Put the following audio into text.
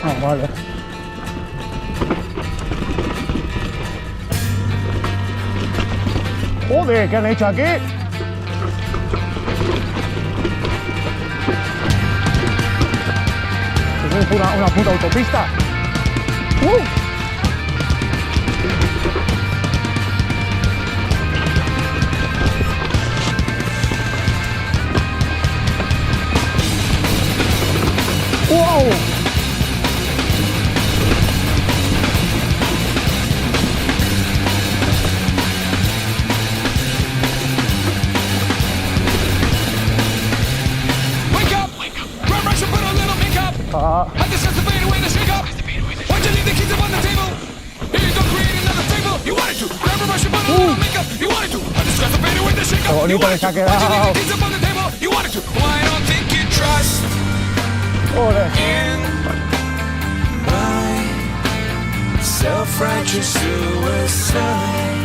Ah, vale. Joder, ¿qué han hecho aquí? Es una puta autopista. ¡Wow! I just have to fade away the shake up. Why'd you leave the keys up on the table? Here you go, create another table. You wanted to. Grab a brush and put a little makeup. You wanted to. I just have to fade away the shake up. Qué bonito que se ha quedado. Why'd you leave the keys up on the table? You wanted to. Well, I don't think you trust in my self-righteous suicide.